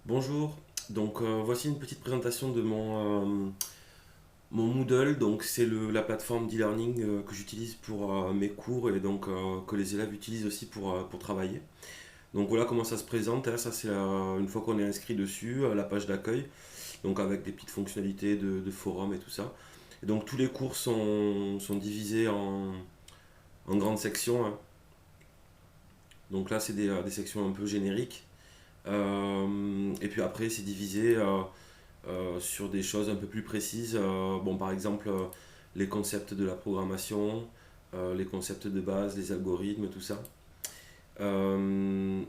Bonjour, voici une petite présentation de mon Moodle. Donc c'est la plateforme d'e-learning que j'utilise pour mes cours et que les élèves utilisent aussi pour travailler. Donc voilà comment ça se présente, hein. Ça c'est une fois qu'on est inscrit dessus, la page d'accueil, donc avec des petites fonctionnalités de forum et tout ça. Et donc tous les cours sont divisés en grandes sections, hein. Donc là c'est des sections un peu génériques. Et puis après c'est divisé sur des choses un peu plus précises. Bon, par exemple, les concepts de la programmation, les concepts de base, les algorithmes, tout ça. Euh,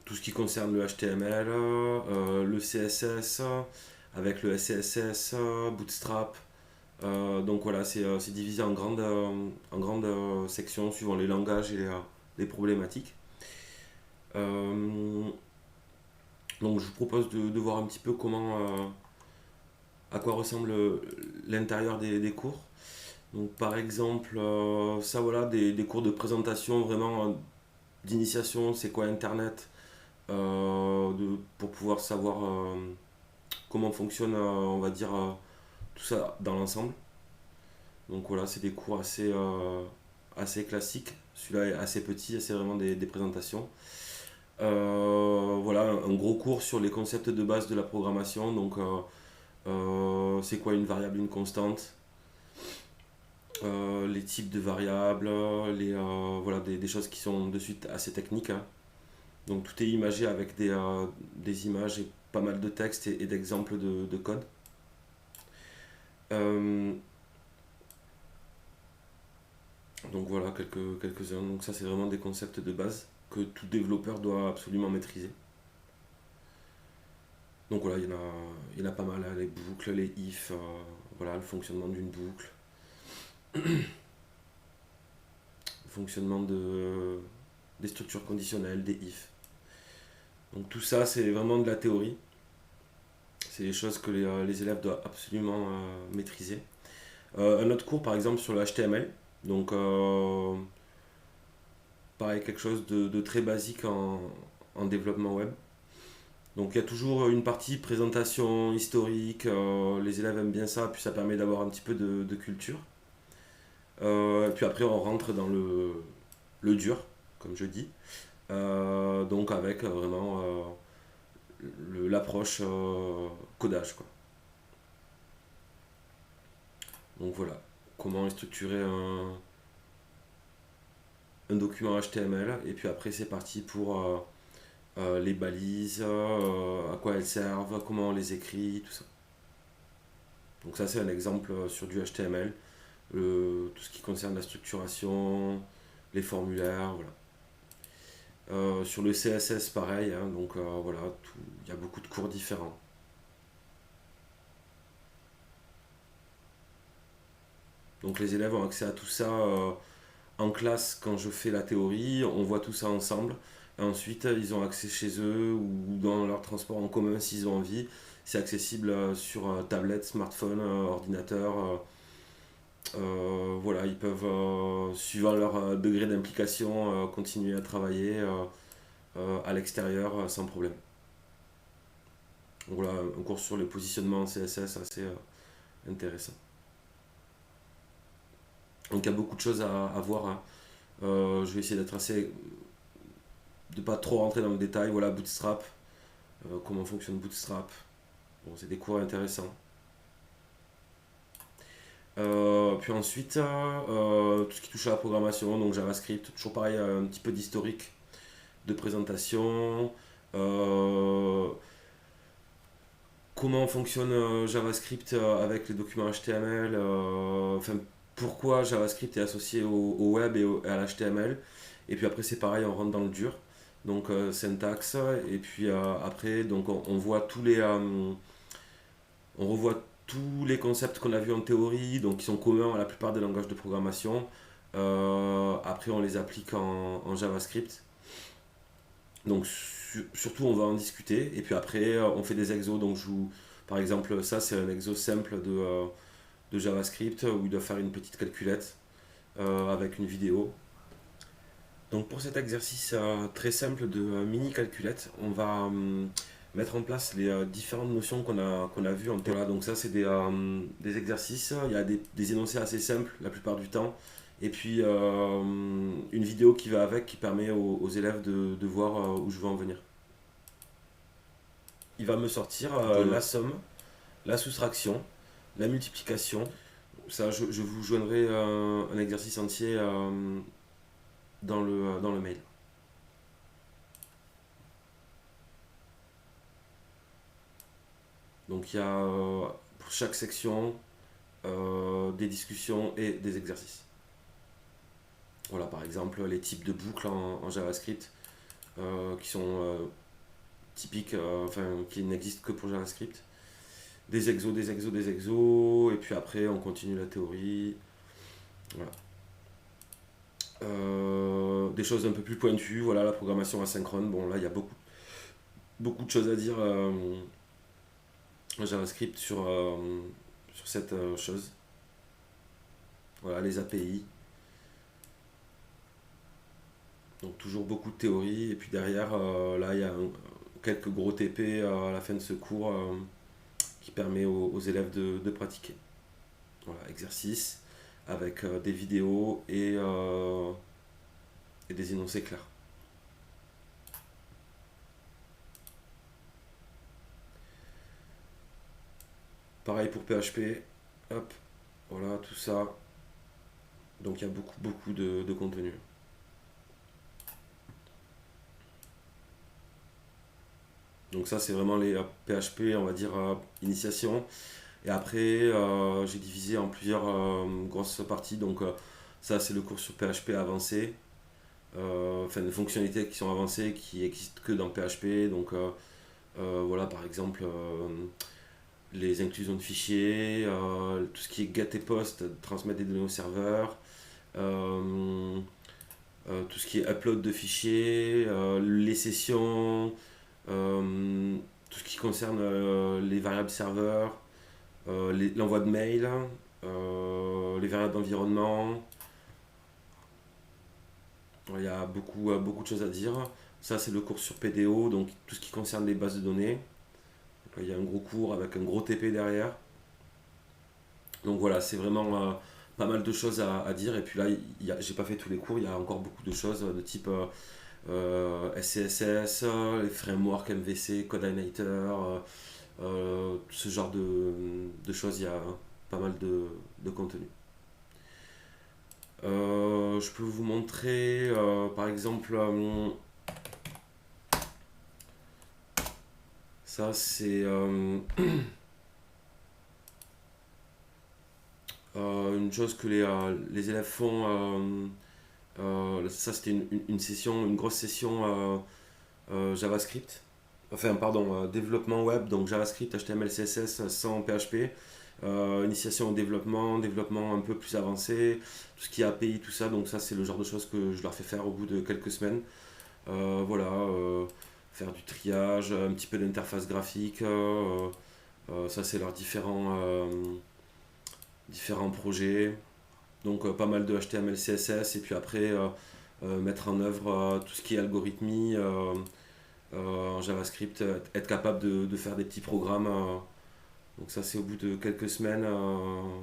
Tout ce qui concerne le HTML, le CSS, avec le SCSS, Bootstrap. Donc voilà, c'est divisé en grandes sections suivant les langages et les problématiques. Euh, donc je vous propose de voir un petit peu à quoi ressemble l'intérieur des cours. Donc par exemple, ça voilà, des cours de présentation vraiment d'initiation, c'est quoi Internet, pour pouvoir savoir comment fonctionne, on va dire, tout ça dans l'ensemble. Donc voilà, c'est des cours assez classiques. Celui-là est assez petit, c'est vraiment des présentations. Voilà, un gros cours sur les concepts de base de la programmation. C'est quoi une variable, une constante, les types de variables, voilà, des choses qui sont de suite assez techniques, hein. Donc tout est imagé avec des images et pas mal de textes et d'exemples de code. Euh, donc voilà, quelques-uns. Donc ça c'est vraiment des concepts de base que tout développeur doit absolument maîtriser. Donc voilà, il y en a pas mal, hein, les boucles, les if, voilà, le fonctionnement d'une boucle, le fonctionnement des structures conditionnelles, des if. Donc tout ça c'est vraiment de la théorie. C'est des choses que les élèves doivent absolument maîtriser. Un autre cours, par exemple, sur le HTML. Donc, pareil, quelque chose de très basique en développement web. Donc, il y a toujours une partie présentation historique. Les élèves aiment bien ça, puis ça permet d'avoir un petit peu de culture. Et puis après, on rentre dans le dur, comme je dis. Donc, avec vraiment l'approche codage, quoi. Donc voilà, comment est structuré un document HTML, et puis après c'est parti pour les balises, à quoi elles servent, comment on les écrit, tout ça. Donc ça c'est un exemple sur du HTML, tout ce qui concerne la structuration, les formulaires, voilà. Sur le CSS pareil, hein, voilà, il y a beaucoup de cours différents. Donc les élèves ont accès à tout ça en classe quand je fais la théorie, on voit tout ça ensemble. Et ensuite, ils ont accès chez eux ou dans leur transport en commun s'ils ont envie. C'est accessible sur tablette, smartphone, ordinateur. Voilà, ils peuvent, suivant leur degré d'implication, continuer à travailler à l'extérieur sans problème. Donc voilà, un cours sur le positionnement en CSS assez intéressant. Donc il y a beaucoup de choses à voir, hein. Je vais essayer d'être assez de pas trop rentrer dans le détail. Voilà, Bootstrap, comment fonctionne Bootstrap. Bon, c'est des cours intéressants. Puis ensuite, tout ce qui touche à la programmation, donc JavaScript, toujours pareil, un petit peu d'historique, de présentation. Euh, Comment fonctionne JavaScript avec les documents HTML, enfin, pourquoi JavaScript est associé au web et à l'HTML. Et puis après, c'est pareil, on rentre dans le dur. Donc, syntaxe, et puis après, donc on voit on revoit tous les concepts qu'on a vus en théorie, donc qui sont communs à la plupart des langages de programmation. Après, on les applique en JavaScript. Donc, surtout, on va en discuter. Et puis après, on fait des exos. Par exemple, ça, c'est un exo simple de JavaScript où il doit faire une petite calculette avec une vidéo. Donc, pour cet exercice très simple de mini calculette, on va mettre en place les différentes notions qu'on a vues en théorie. Voilà, donc ça c'est des exercices, il y a des énoncés assez simples la plupart du temps, et puis une vidéo qui va avec qui permet aux élèves de voir où je veux en venir. Il va me sortir la somme, la soustraction, la multiplication. Ça, je vous joindrai un exercice entier dans le mail. Donc il y a pour chaque section des discussions et des exercices. Voilà, par exemple, les types de boucles en JavaScript qui sont typiques, enfin, qui n'existent que pour JavaScript. Des exos, des exos, des exos, et puis après, on continue la théorie. Voilà. Des choses un peu plus pointues, voilà, la programmation asynchrone. Bon, là, il y a beaucoup de choses à dire en JavaScript sur cette chose. Voilà, les API. Donc toujours beaucoup de théorie. Et puis derrière, là, il y a quelques gros TP à la fin de ce cours qui permet aux élèves de pratiquer. Voilà, exercice avec des vidéos et des énoncés clairs. Pareil pour PHP. Hop, voilà, tout ça. Donc il y a beaucoup de contenu. Donc ça c'est vraiment les PHP, on va dire, initiation. Et après, j'ai divisé en plusieurs grosses parties. Donc ça c'est le cours sur PHP avancé. Enfin des fonctionnalités qui sont avancées, qui n'existent que dans PHP. Donc voilà, par exemple, les inclusions de fichiers, tout ce qui est get et post, transmettre des données au serveur, tout ce qui est upload de fichiers, les sessions, tout ce qui concerne les variables serveurs, l'envoi de mail, les variables d'environnement. Il y a beaucoup de choses à dire. Ça, c'est le cours sur PDO, donc tout ce qui concerne les bases de données. Il y a un gros cours avec un gros TP derrière. Donc voilà, c'est vraiment pas mal de choses à dire. Et puis là, j'ai pas fait tous les cours, il y a encore beaucoup de choses de type SCSS, les frameworks MVC, CodeIgniter, ce genre de choses, il y a pas mal de contenu. Je peux vous montrer par exemple ça c'est une chose que les élèves font. Ça c'était une session, une grosse session JavaScript. Enfin pardon, développement web, donc JavaScript, HTML, CSS sans PHP. Initiation au développement un peu plus avancé, tout ce qui est API, tout ça. Donc ça c'est le genre de choses que je leur fais faire au bout de quelques semaines. Voilà, faire du triage, un petit peu d'interface graphique. Ça c'est leurs différents projets. Donc pas mal de HTML, CSS et puis après mettre en œuvre tout ce qui est algorithmie en JavaScript, être capable de faire des petits programmes. Donc ça c'est au bout de quelques semaines,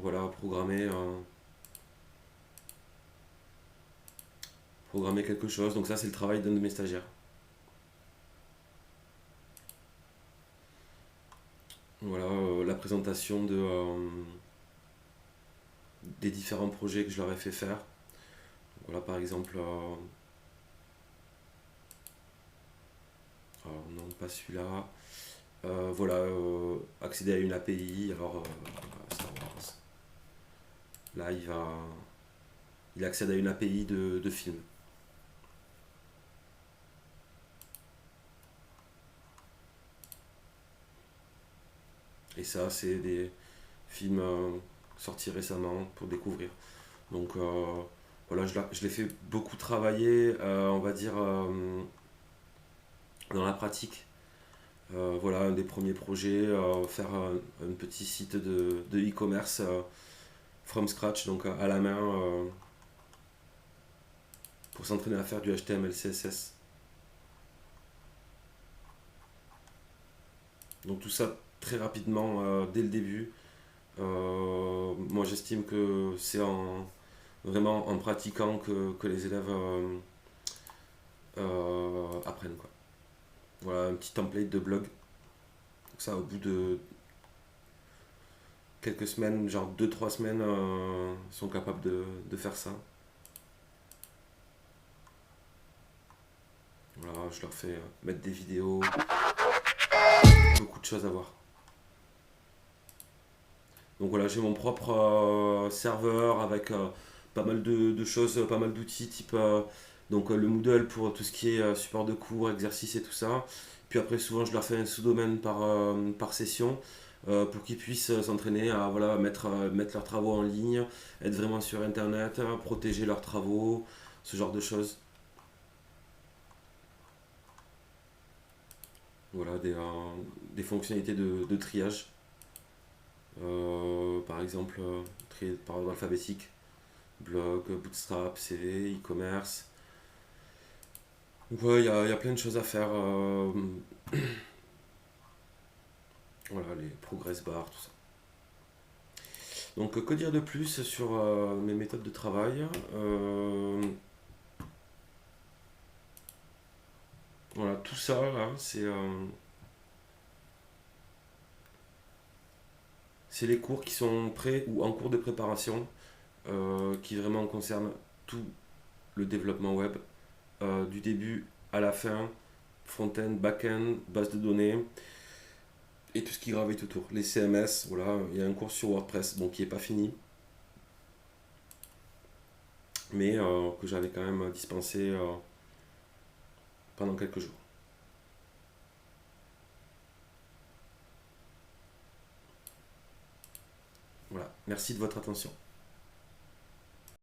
voilà, programmer quelque chose. Donc ça c'est le travail d'un de mes stagiaires. Voilà, la présentation des différents projets que je leur ai fait faire. Voilà par exemple, alors non pas celui-là. Voilà, accéder à une API. Alors Star Wars. Là il accède à une API de film. Et ça, c'est des films sortis récemment pour découvrir. Donc voilà, je l'ai fait beaucoup travailler, on va dire, dans la pratique. Voilà, un des premiers projets, faire un petit site de e-commerce from scratch, donc à la main, pour s'entraîner à faire du HTML, CSS. Donc tout ça très rapidement dès le début. Moi j'estime que c'est vraiment en pratiquant que les élèves apprennent quoi. Voilà un petit template de blog. Donc ça au bout de quelques semaines, genre 2 3 semaines, ils sont capables de faire ça. Voilà, je leur fais mettre des vidéos, beaucoup de choses à voir. Donc voilà, j'ai mon propre serveur avec pas mal de choses, pas mal d'outils type le Moodle pour tout ce qui est support de cours, exercices et tout ça. Puis après, souvent, je leur fais un sous-domaine par session pour qu'ils puissent s'entraîner à voilà, mettre leurs travaux en ligne, être vraiment sur Internet, protéger leurs travaux, ce genre de choses. Voilà, des fonctionnalités de triage. Par exemple, trier par ordre alphabétique, blog, bootstrap, CV, e-commerce. Donc ouais, il y a plein de choses à faire. Voilà, les progress bars, tout ça. Donc que dire de plus sur mes méthodes de travail. Voilà, tout ça là, c'est les cours qui sont prêts ou en cours de préparation, qui vraiment concernent tout le développement web, du début à la fin, front-end, back-end, base de données, et tout ce qui gravite autour. Les CMS, voilà, il y a un cours sur WordPress, bon, qui n'est pas fini, mais que j'avais quand même dispensé pendant quelques jours. Voilà, merci de votre attention.